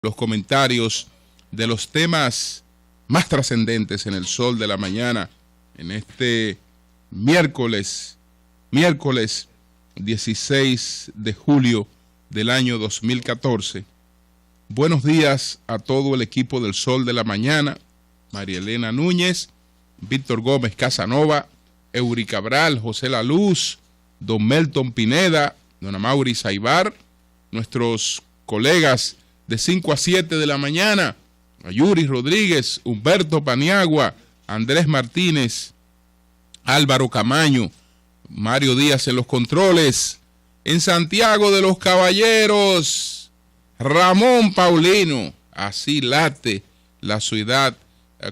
los comentarios de los temas más trascendentes en el Sol de la Mañana en este miércoles 16 de julio del año 2014. Buenos días a todo el equipo del Sol de la Mañana, María Elena Núñez, Víctor Gómez Casanova, Eury Cabral, José La Luz, don Melton Pineda, don Amaury Saibar, nuestros colegas de 5 a 7 de la mañana, Yuri Rodríguez, Humberto Paniagua, Andrés Martínez, Álvaro Camaño, Mario Díaz en los controles, en Santiago de los Caballeros, Ramón Paulino, así late la ciudad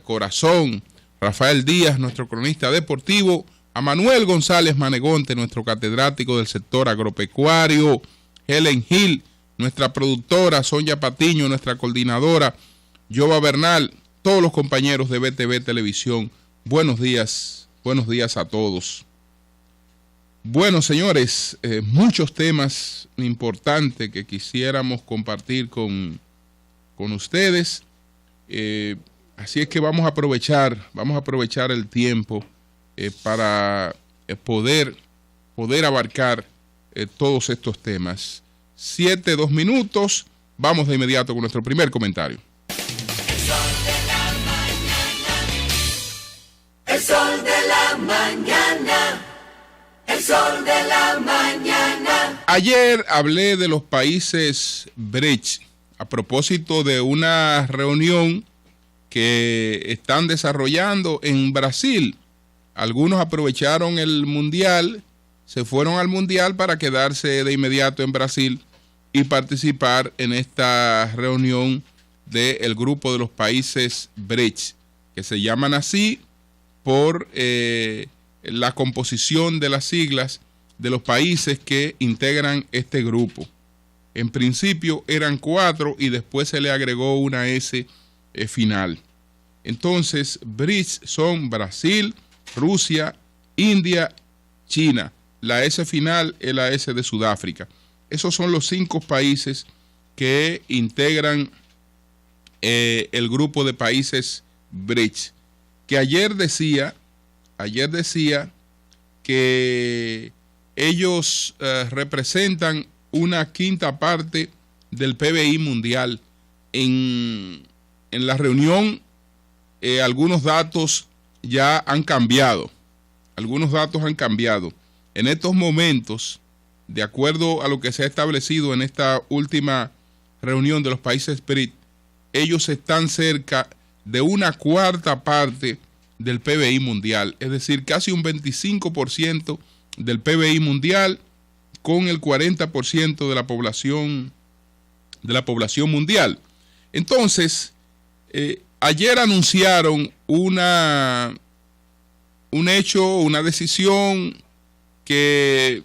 corazón, Rafael Díaz, nuestro cronista deportivo, a Manuel González Manegonte, nuestro catedrático del sector agropecuario, Helen Gil, nuestra productora, Sonia Patiño, nuestra coordinadora, Jova Bernal, todos los compañeros de BTV Televisión, buenos días a todos. Bueno, señores, muchos temas importantes que quisiéramos compartir con ustedes, así es que vamos a aprovechar el tiempo para poder abarcar todos estos temas. 7:02 minutos, vamos de inmediato con nuestro primer comentario. El sol de la mañana. El sol de la mañana. Ayer hablé de los países BRICS a propósito de una reunión que están desarrollando en Brasil. Algunos aprovecharon el mundial, se fueron al mundial para quedarse de inmediato en Brasil y participar en esta reunión del grupo de los países BRICS, que se llaman así por la composición de las siglas de los países que integran este grupo. En principio eran 4 y después se le agregó una S final. Entonces, BRICS son Brasil, Rusia, India, China. La S final es la S de Sudáfrica. Esos son los 5 países que integran el grupo de países BRICS. Que ayer decía que ellos representan una quinta parte del PBI mundial. En la reunión algunos datos ya han cambiado. En estos momentos, de acuerdo a lo que se ha establecido en esta última reunión de los países BRICS, ellos están cerca de una cuarta parte del PBI mundial, es decir, casi un 25% del PBI mundial con el 40% de la población mundial. Entonces, ayer anunciaron una decisión que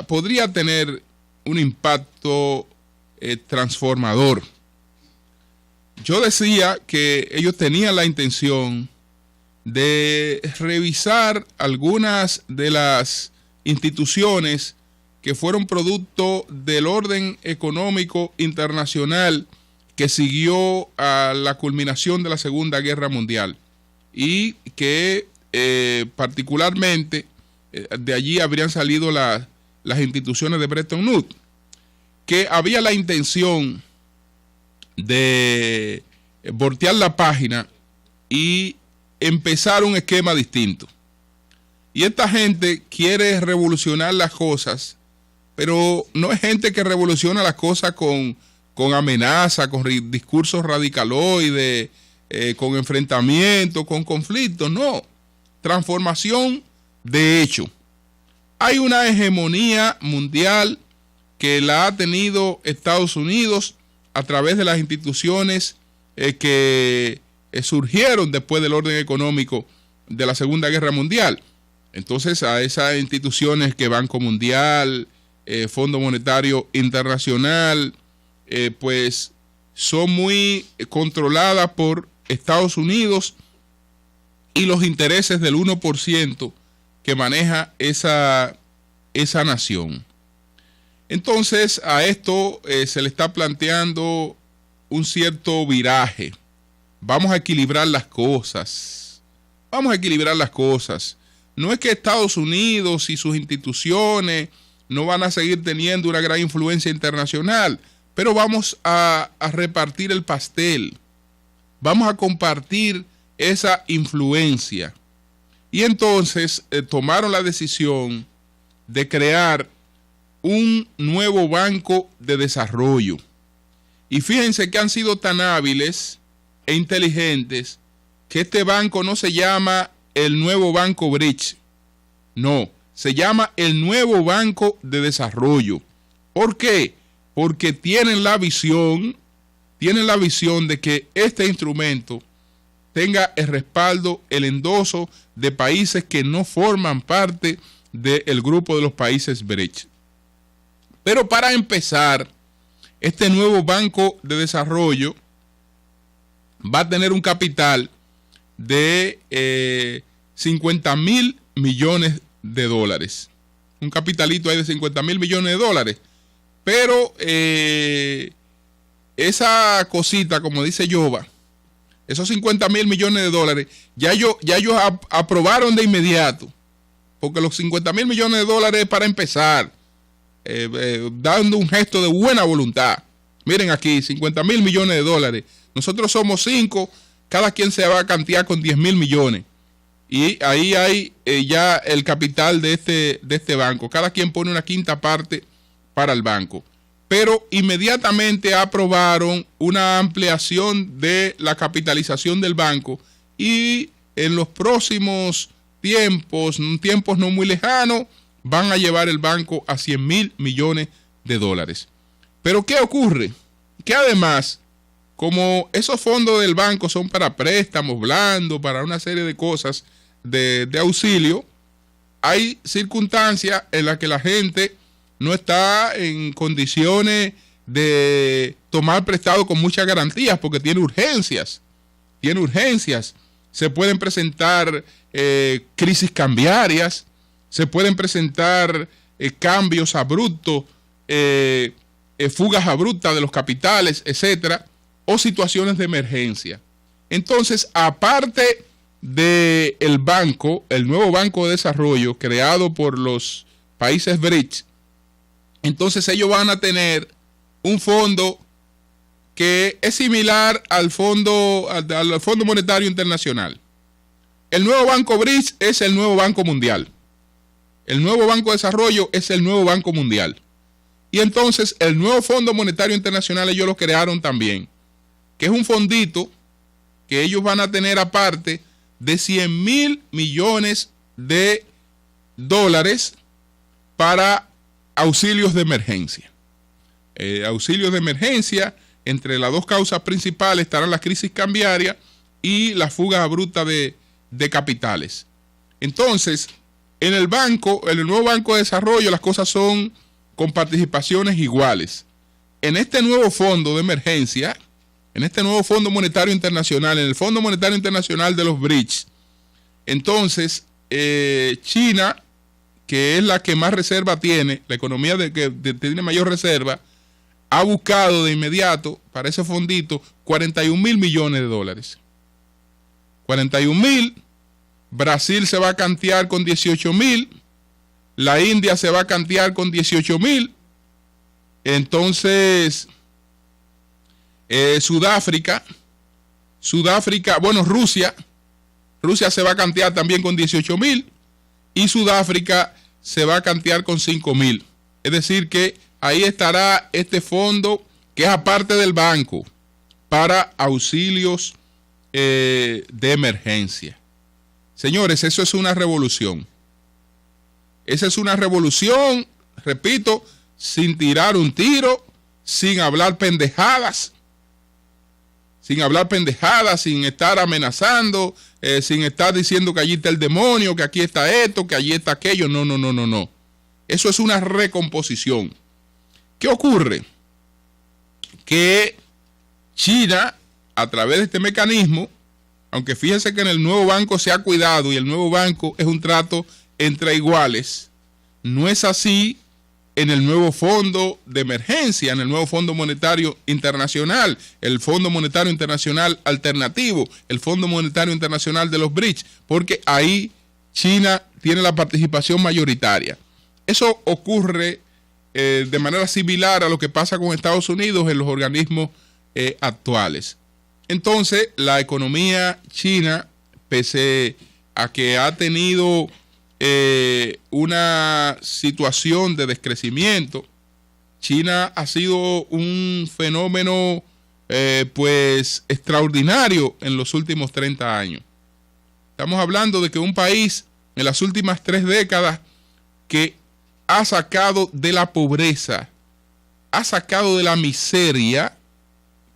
podría tener un impacto transformador. Yo decía que ellos tenían la intención de revisar algunas de las instituciones que fueron producto del orden económico internacional que siguió a la culminación de la Segunda Guerra Mundial y que particularmente de allí habrían salido las instituciones de Bretton Woods, que había la intención de voltear la página y empezar un esquema distinto. Y esta gente quiere revolucionar las cosas, pero no es gente que revoluciona las cosas con amenaza, con discursos radicaloides, con enfrentamientos, con conflictos, no. Transformación de hecho. Hay una hegemonía mundial que la ha tenido Estados Unidos a través de las instituciones que surgieron después del orden económico de la Segunda Guerra Mundial. Entonces, a esas instituciones que Banco Mundial, Fondo Monetario Internacional, pues son muy controladas por Estados Unidos y los intereses del 1% que maneja esa nación. Entonces, a esto se le está planteando un cierto viraje. Vamos a equilibrar las cosas. Vamos a equilibrar las cosas. No es que Estados Unidos y sus instituciones no van a seguir teniendo una gran influencia internacional, pero vamos a repartir el pastel. Vamos a compartir esa influencia. Y entonces tomaron la decisión de crear un nuevo banco de desarrollo. Y fíjense que han sido tan hábiles e inteligentes que este banco no se llama el nuevo Banco Bridge. No, se llama el nuevo Banco de Desarrollo. ¿Por qué? Porque tienen la visión de que este instrumento tenga el respaldo, el endoso de países que no forman parte del grupo de los países Bridge. Pero para empezar, este nuevo Banco de Desarrollo va a tener un capital de 50.000 millones de dólares. Un capitalito ahí de 50.000 millones de dólares. Pero esa cosita, como dice Yoba, esos 50.000 millones de dólares, ya ellos aprobaron de inmediato. Porque los 50.000 millones de dólares es para empezar, dando un gesto de buena voluntad. Miren aquí, 50.000 millones de dólares. Nosotros somos 5, cada quien se va a cantear con 10.000 millones. Y ahí hay ya el capital de este banco. Cada quien pone una quinta parte para el banco. Pero inmediatamente aprobaron una ampliación de la capitalización del banco. Y en los próximos tiempos no muy lejanos, van a llevar el banco a 100.000 millones de dólares. Pero ¿qué ocurre? Que además, como esos fondos del banco son para préstamos blandos, para una serie de cosas de auxilio, hay circunstancias en las que la gente no está en condiciones de tomar prestado con muchas garantías porque tiene urgencias. Se pueden presentar crisis cambiarias, se pueden presentar cambios abruptos, fugas abruptas de los capitales, etcétera, o situaciones de emergencia. Entonces, aparte del banco, el nuevo Banco de Desarrollo creado por los países Bridge, entonces ellos van a tener un fondo que es similar al Fondo Monetario Internacional. El nuevo Banco Bridge es el nuevo Banco Mundial. El nuevo Banco de Desarrollo es el nuevo Banco Mundial. Y entonces el nuevo Fondo Monetario Internacional ellos lo crearon también, que es un fondito que ellos van a tener aparte de 100.000 millones de dólares para auxilios de emergencia. Auxilios de emergencia, entre las dos causas principales estarán la crisis cambiaria y la fuga abrupta de capitales. Entonces, en el nuevo Banco de Desarrollo, las cosas son con participaciones iguales. En este nuevo fondo de emergencia, en este nuevo Fondo Monetario Internacional, en el Fondo Monetario Internacional de los Bridge, entonces China, que es la que más reserva tiene, la economía que tiene mayor reserva, ha buscado de inmediato para ese fondito 41.000 millones de dólares. 41.000, Brasil se va a cantear con 18.000, la India se va a cantear con 18.000, entonces Sudáfrica, Rusia se va a cantear también con 18.000 y Sudáfrica se va a cantear con 5.000. Es decir que ahí estará este fondo que es aparte del banco para auxilios de emergencia. Señores, eso es una revolución. Esa es una revolución, repito, sin tirar un tiro, sin hablar pendejadas, sin estar amenazando, sin estar diciendo que allí está el demonio, que aquí está esto, que allí está aquello. No. Eso es una recomposición. ¿Qué ocurre? Que China, a través de este mecanismo, aunque fíjense que en el nuevo banco se ha cuidado y el nuevo banco es un trato entre iguales, no es así en el nuevo fondo de emergencia, en el nuevo Fondo Monetario Internacional, el Fondo Monetario Internacional Alternativo, el Fondo Monetario Internacional de los BRICS, porque ahí China tiene la participación mayoritaria. Eso ocurre de manera similar a lo que pasa con Estados Unidos en los organismos actuales. Entonces, la economía china, pese a que ha tenido una situación de descrecimiento, China ha sido un fenómeno pues extraordinario en los últimos 30 años. Estamos hablando de que un país en las últimas 3 décadas que ha sacado de la pobreza, ha sacado de la miseria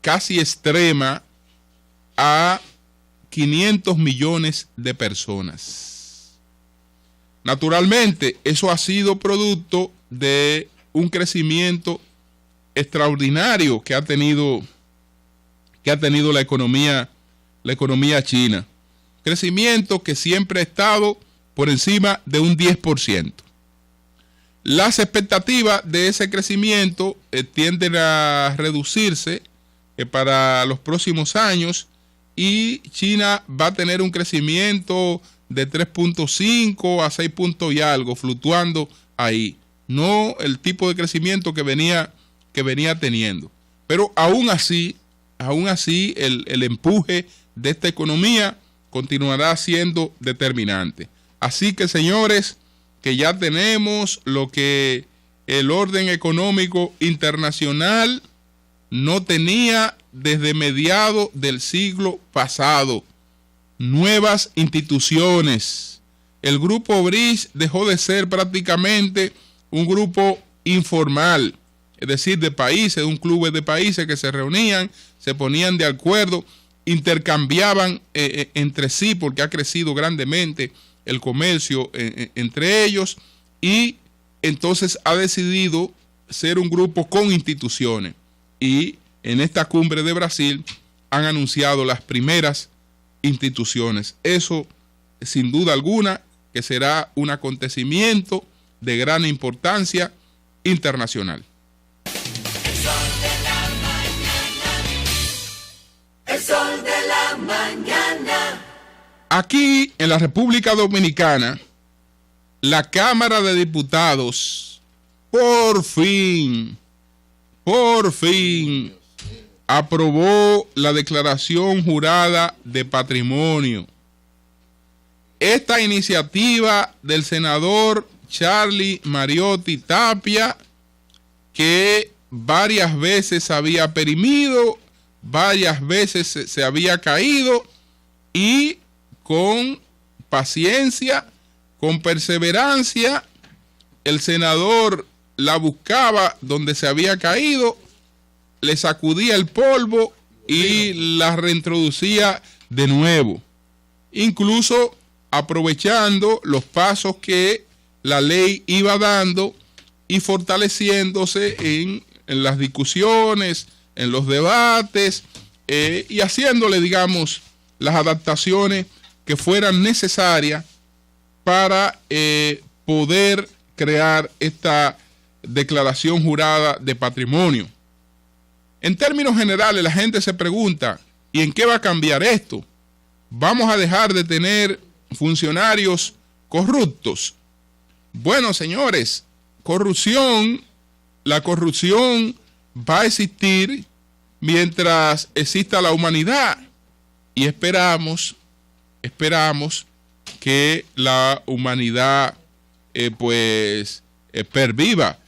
casi extrema a 500 millones de personas. Naturalmente, eso ha sido producto de un crecimiento extraordinario que ha tenido la economía china. Crecimiento que siempre ha estado por encima de un 10%. Las expectativas de ese crecimiento tienden a reducirse para los próximos años, y China va a tener un crecimiento de 3.5 a 6 puntos y algo, fluctuando ahí. No el tipo de crecimiento que venía teniendo. Pero aún así el empuje de esta economía continuará siendo determinante. Así que, señores, que ya tenemos lo que el orden económico internacional no tenía desde mediados del siglo pasado. Nuevas instituciones. El grupo BRICS dejó de ser prácticamente un grupo informal, es decir, de países, un club de países que se reunían, se ponían de acuerdo, intercambiaban entre sí, porque ha crecido grandemente el comercio entre ellos, y entonces ha decidido ser un grupo con instituciones. Y en esta cumbre de Brasil han anunciado las primeras instituciones. Eso, sin duda alguna, que será un acontecimiento de gran importancia internacional. El sol de la mañana. El sol de la mañana. Aquí en la República Dominicana, la Cámara de Diputados por fin aprobó la declaración jurada de patrimonio. Esta iniciativa del senador Charlie Mariotti Tapia, que varias veces había perimido, varias veces se había caído, y con paciencia, con perseverancia, el senador la buscaba donde se había caído, le sacudía el polvo y la reintroducía de nuevo, incluso aprovechando los pasos que la ley iba dando y fortaleciéndose en las discusiones, en los debates, y haciéndole, digamos, las adaptaciones que fueran necesarias para poder crear esta declaración jurada de patrimonio. En términos generales, la gente se pregunta, ¿y en qué va a cambiar esto? ¿Vamos a dejar de tener funcionarios corruptos? Bueno, señores, la corrupción va a existir mientras exista la humanidad, y esperamos que la humanidad perviva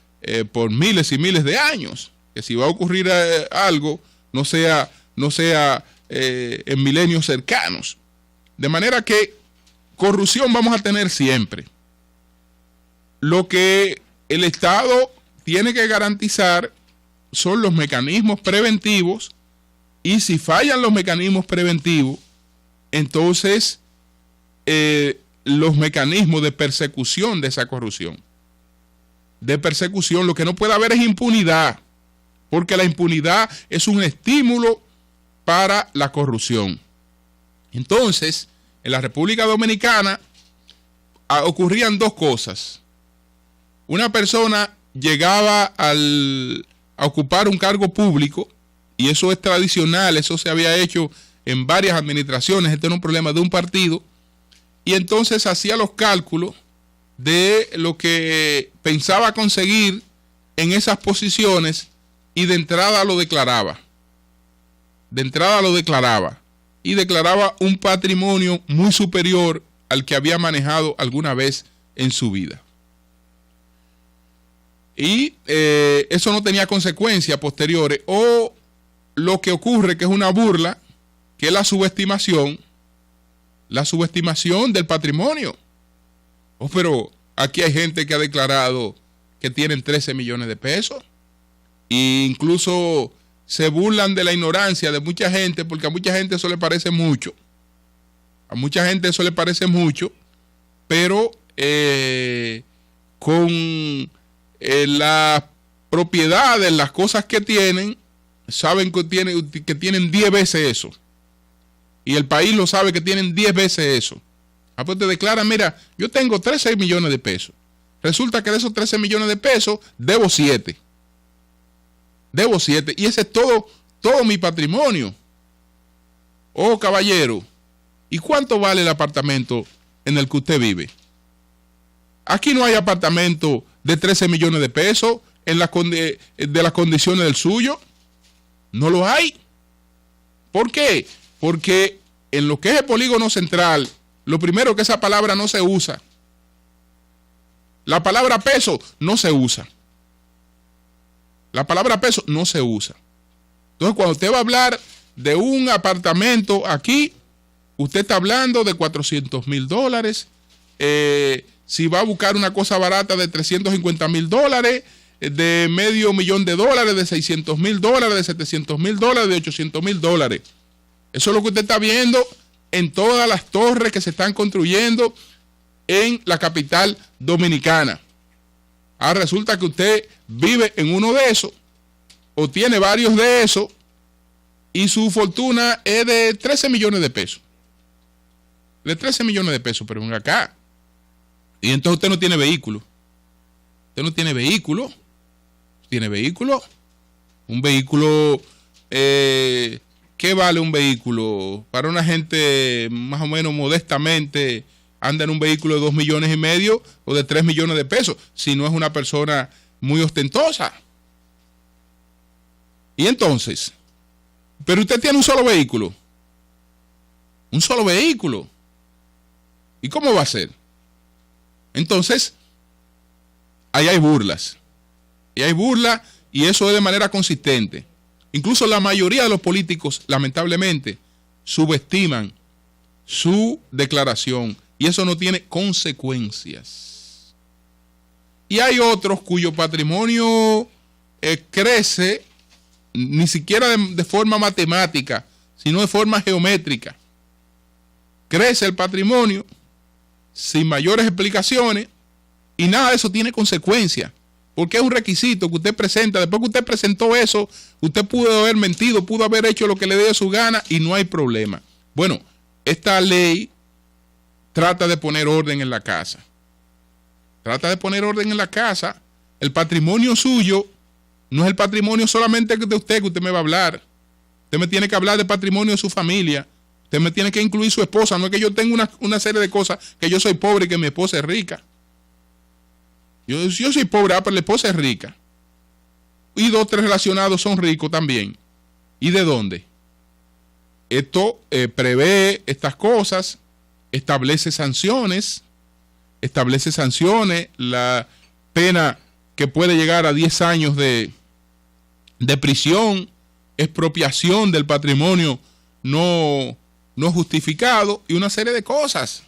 por miles y miles de años, que si va a ocurrir algo no sea en milenios cercanos. De manera que corrupción vamos a tener siempre. Lo que el Estado tiene que garantizar son los mecanismos preventivos, y si fallan los mecanismos preventivos, entonces los mecanismos de persecución de esa corrupción. De persecución, lo que no puede haber es impunidad, porque la impunidad es un estímulo para la corrupción. Entonces, en la República Dominicana ocurrían dos cosas. Una persona llegaba a ocupar un cargo público, y eso es tradicional, eso se había hecho en varias administraciones, este era un problema de un partido, y entonces hacía los cálculos de lo que pensaba conseguir en esas posiciones y de entrada lo declaraba. Y declaraba un patrimonio muy superior al que había manejado alguna vez en su vida. Y eso no tenía consecuencias posteriores, o lo que ocurre, que es una burla, que es la subestimación del patrimonio. Oh, pero aquí hay gente que ha declarado que tienen 13 millones de pesos, e incluso se burlan de la ignorancia de mucha gente, porque a mucha gente eso le parece mucho. Pero con las propiedades, las cosas que tienen, saben que tienen 10 veces eso. Y el país lo sabe que tienen 10 veces eso. Pues te declaran, mira, yo tengo 13 millones de pesos. Resulta que de esos 13 millones de pesos, debo 7. Y ese es todo mi patrimonio. Oh, caballero, ¿y cuánto vale el apartamento en el que usted vive? Aquí no hay apartamento de 13 millones de pesos de las condiciones del suyo. No lo hay. ¿Por qué? Porque en lo que es el polígono central, lo primero, que esa palabra no se usa. La palabra peso no se usa. Entonces, cuando usted va a hablar de un apartamento aquí, usted está hablando de $400,000. Si va a buscar una cosa barata, de $350,000, de $500,000, de $600,000, de $700,000, de $800,000. Eso es lo que usted está viendo en todas las torres que se están construyendo en la capital dominicana. Resulta que usted vive en uno de esos, o tiene varios de esos, y su fortuna es de 13 millones de pesos. Pero venga acá. Y entonces usted no tiene vehículo. Un vehículo, ¿qué vale un vehículo? Para una gente más o menos modestamente, anda en un vehículo de 2,5 millones o de 3 millones de pesos, si no es una persona muy ostentosa. Y entonces, pero usted tiene un solo vehículo. ¿Y cómo va a ser? Entonces, ahí hay burlas. Y eso es de manera consistente. Incluso la mayoría de los políticos, lamentablemente, subestiman su declaración. Y eso no tiene consecuencias. Y hay otros cuyo patrimonio crece, ni siquiera de forma matemática, sino de forma geométrica. Crece el patrimonio sin mayores explicaciones, y nada de eso tiene consecuencias, porque es un requisito que usted presenta. Después que usted presentó eso, usted pudo haber mentido, pudo haber hecho lo que le dé su gana y no hay problema. Bueno, esta ley trata de poner orden en la casa. El patrimonio suyo no es el patrimonio solamente de usted que usted me va a hablar. Usted me tiene que hablar del patrimonio de su familia. Usted me tiene que incluir su esposa. No es que yo tenga una serie de cosas, que yo soy pobre y que mi esposa es rica. Yo soy pobre, pero la esposa es rica. Y 2 o 3 relacionados son ricos también. ¿Y de dónde? Esto prevé estas cosas, establece sanciones, la pena que puede llegar a 10 años de prisión, expropiación del patrimonio no justificado y una serie de cosas.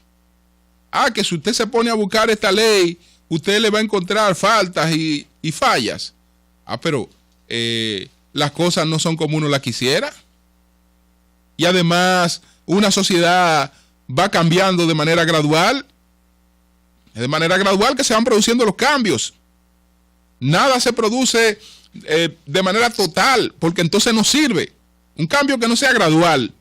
Que si usted se pone a buscar esta ley, usted le va a encontrar faltas y fallas. Pero las cosas no son como uno las quisiera. Y además, una sociedad va cambiando de manera gradual. De manera gradual que se van produciendo los cambios. Nada se produce de manera total, porque entonces no sirve. Un cambio que no sea gradual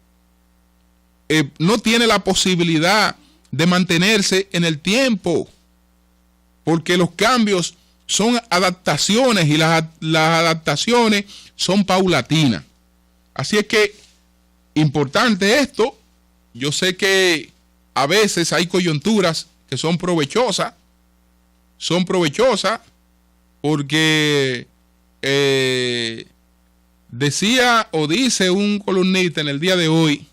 no tiene la posibilidad de mantenerse en el tiempo, porque los cambios son adaptaciones y las adaptaciones son paulatinas. Así es que, importante esto. Yo sé que a veces hay coyunturas que son provechosas porque decía o dice un columnista en el día de hoy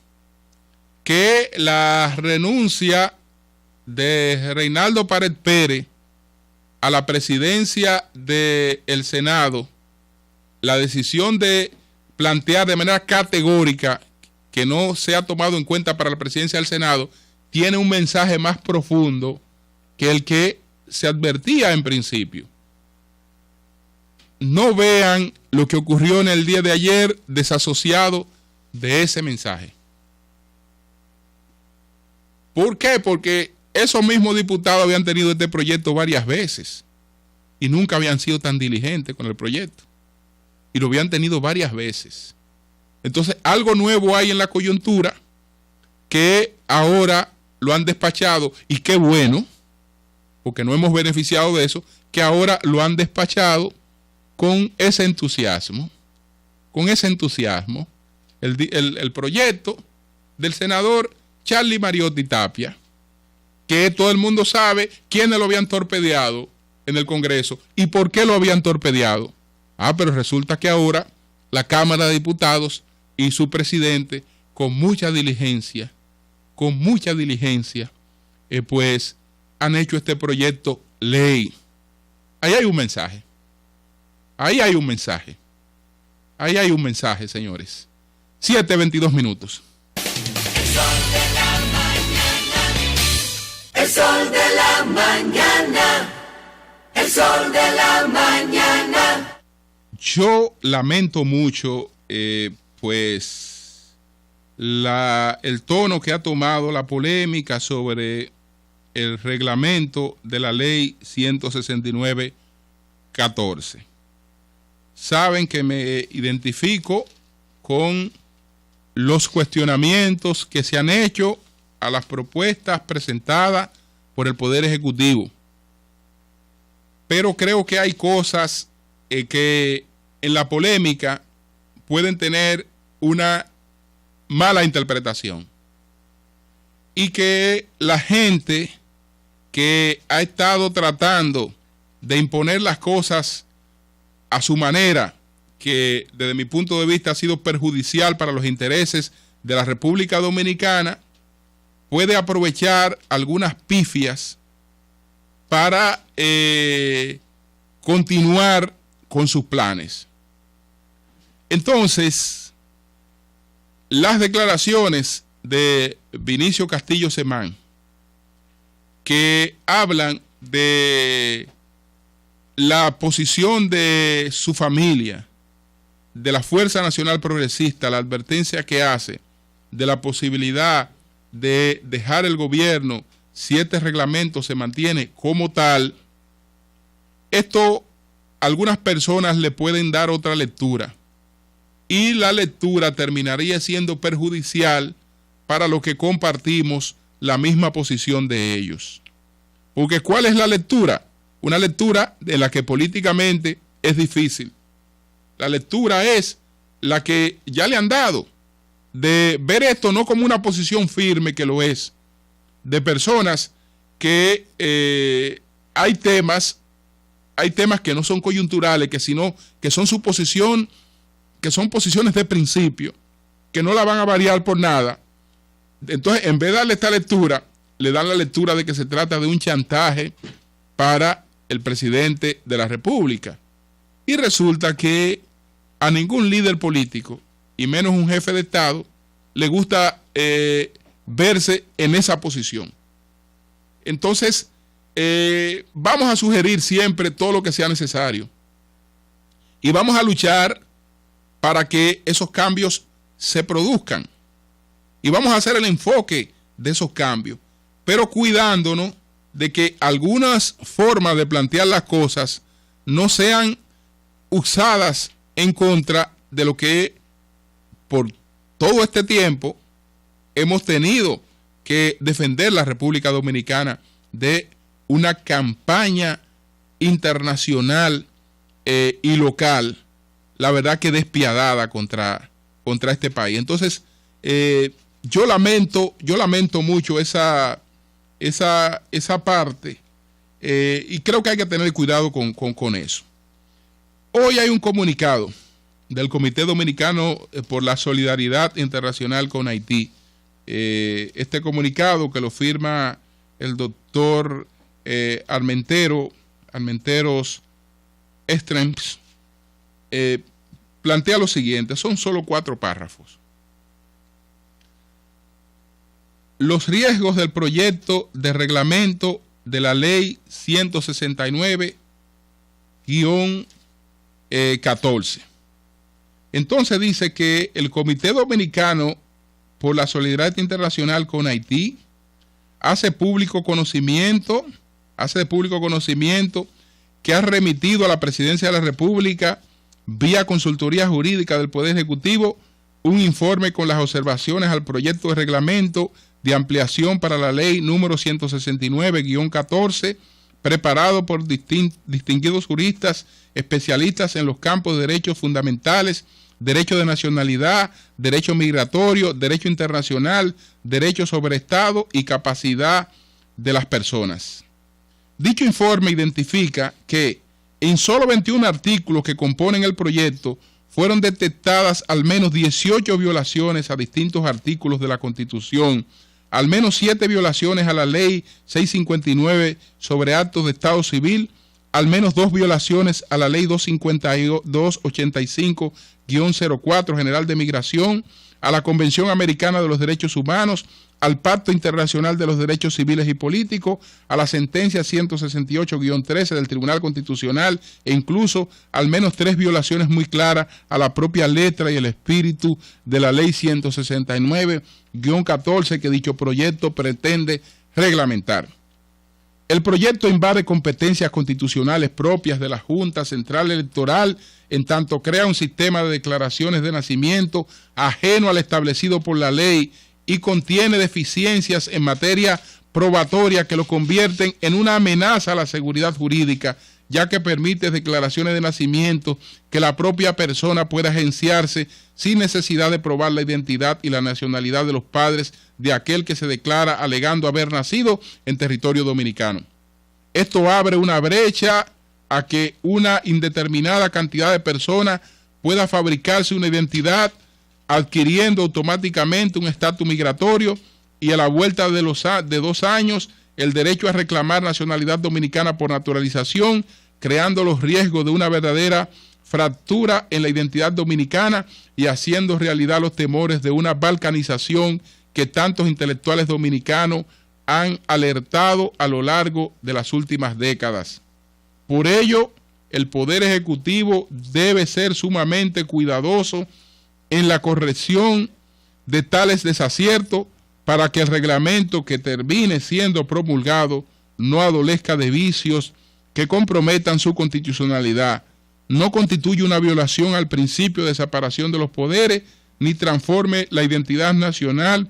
que la renuncia de Reinaldo Pared Pérez a la presidencia del Senado, la decisión de plantear de manera categórica que no se ha tomado en cuenta para la presidencia del Senado, tiene un mensaje más profundo que el que se advertía en principio. No vean lo que ocurrió en el día de ayer desasociado de ese mensaje. ¿Por qué? Porque esos mismos diputados habían tenido este proyecto varias veces y nunca habían sido tan diligentes con el proyecto. Y lo habían tenido varias veces. Entonces, algo nuevo hay en la coyuntura que ahora lo han despachado, y qué bueno, porque no hemos beneficiado de eso, que ahora lo han despachado con ese entusiasmo. El proyecto del senador Charlie Mariotti Tapia, que todo el mundo sabe quiénes lo habían torpedeado en el Congreso y por qué lo habían torpedeado. Pero resulta que ahora la Cámara de Diputados y su presidente, con mucha diligencia, pues han hecho este proyecto ley. Ahí hay un mensaje. Ahí hay un mensaje, señores. 7:22 minutos. El sol de la mañana. El sol de la mañana. Yo lamento mucho, pues, el tono que ha tomado la polémica sobre el reglamento de la ley 169-14. Saben que me identifico con los cuestionamientos que se han hecho a las propuestas presentadas por el Poder Ejecutivo. Pero creo que hay cosas que en la polémica pueden tener una mala interpretación. Y que la gente que ha estado tratando de imponer las cosas a su manera, que desde mi punto de vista ha sido perjudicial para los intereses de la República Dominicana, puede aprovechar algunas pifias para continuar con sus planes. Entonces, las declaraciones de Vinicio Castillo Semán, que hablan de la posición de su familia, de la Fuerza Nacional Progresista, la advertencia que hace de la posibilidad de dejar el gobierno si este reglamento se mantiene como tal, esto algunas personas le pueden dar otra lectura y la lectura terminaría siendo perjudicial para los que compartimos la misma posición de ellos. Porque ¿cuál es la lectura? Una lectura de la que políticamente es difícil. La lectura es la que ya le han dado, de ver esto no como una posición firme, que lo es, de personas que hay temas que no son coyunturales, que son su posición, que son posiciones de principio, que no la van a variar por nada. Entonces, en vez de darle esta lectura, le dan la lectura de que se trata de un chantaje para el presidente de la República. Y resulta que a ningún líder político, y menos un jefe de Estado, le gusta verse en esa posición. Entonces, vamos a sugerir siempre todo lo que sea necesario. Y vamos a luchar para que esos cambios se produzcan. Y vamos a hacer el enfoque de esos cambios, pero cuidándonos de que algunas formas de plantear las cosas no sean usadas en contra de lo que por todo este tiempo hemos tenido que defender la República Dominicana de una campaña internacional y local, la verdad que despiadada contra este país. Entonces, yo lamento mucho esa parte, y creo que hay que tener cuidado con eso. Hoy hay un comunicado del Comité Dominicano por la Solidaridad Internacional con Haití. Este comunicado, que lo firma el doctor Armenteros Estrems, plantea lo siguiente, son solo 4 párrafos. Los riesgos del proyecto de reglamento de la ley 169-14. Entonces dice que el Comité Dominicano por la Solidaridad Internacional con Haití hace de público conocimiento que ha remitido a la Presidencia de la República, vía Consultoría Jurídica del Poder Ejecutivo, un informe con las observaciones al proyecto de reglamento de ampliación para la ley número 169-14, preparado por distinguidos juristas especialistas en los campos de derechos fundamentales, derecho de nacionalidad, derecho migratorio, derecho internacional, derecho sobre Estado y capacidad de las personas. Dicho informe identifica que en solo 21 artículos que componen el proyecto fueron detectadas al menos 18 violaciones a distintos artículos de la Constitución, al menos 7 violaciones a la Ley 659 sobre actos de Estado Civil, al menos 2 violaciones a la Ley 285-04 General de Migración, a la Convención Americana de los Derechos Humanos, al Pacto Internacional de los Derechos Civiles y Políticos, a la sentencia 168-13 del Tribunal Constitucional e incluso al menos 3 violaciones muy claras a la propia letra y el espíritu de la Ley 169-14 que dicho proyecto pretende reglamentar. El proyecto invade competencias constitucionales propias de la Junta Central Electoral, en tanto crea un sistema de declaraciones de nacimiento ajeno al establecido por la ley y contiene deficiencias en materia probatoria que lo convierten en una amenaza a la seguridad jurídica, ya que permite declaraciones de nacimiento que la propia persona pueda agenciarse sin necesidad de probar la identidad y la nacionalidad de los padres de aquel que se declara alegando haber nacido en territorio dominicano. Esto abre una brecha a que una indeterminada cantidad de personas pueda fabricarse una identidad adquiriendo automáticamente un estatus migratorio y a la vuelta de 2 años el derecho a reclamar nacionalidad dominicana por naturalización, creando los riesgos de una verdadera fractura en la identidad dominicana y haciendo realidad los temores de una balcanización que tantos intelectuales dominicanos han alertado a lo largo de las últimas décadas. Por ello, el Poder Ejecutivo debe ser sumamente cuidadoso en la corrección de tales desaciertos para que el reglamento que termine siendo promulgado no adolezca de vicios que comprometan su constitucionalidad, no constituye una violación al principio de separación de los poderes, ni transforme la identidad nacional,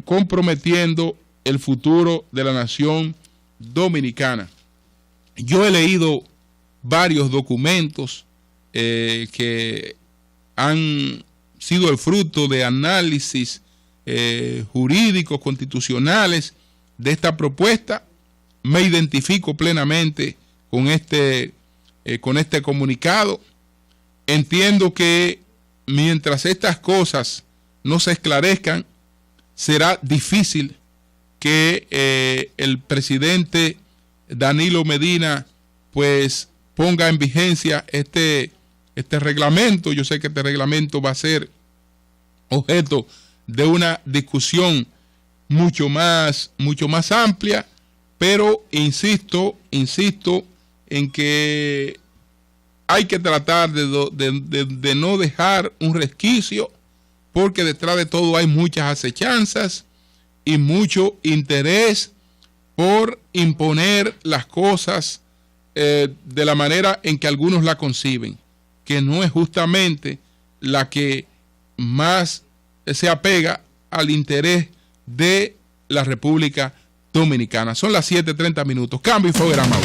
comprometiendo el futuro de la nación dominicana. Yo he leído varios documentos que han sido el fruto de análisis jurídicos, constitucionales de esta propuesta. Me identifico plenamente con este comunicado. Entiendo que mientras estas cosas no se esclarezcan, será difícil que el presidente Danilo Medina pues ponga en vigencia este reglamento. Yo sé que este reglamento va a ser objeto de una discusión mucho más amplia, pero insisto en que hay que tratar de no dejar un resquicio, porque detrás de todo hay muchas acechanzas y mucho interés por imponer las cosas de la manera en que algunos la conciben, que no es justamente la que más se apega al interés de la República Dominicana. Son las 7:30. Cambio y programa.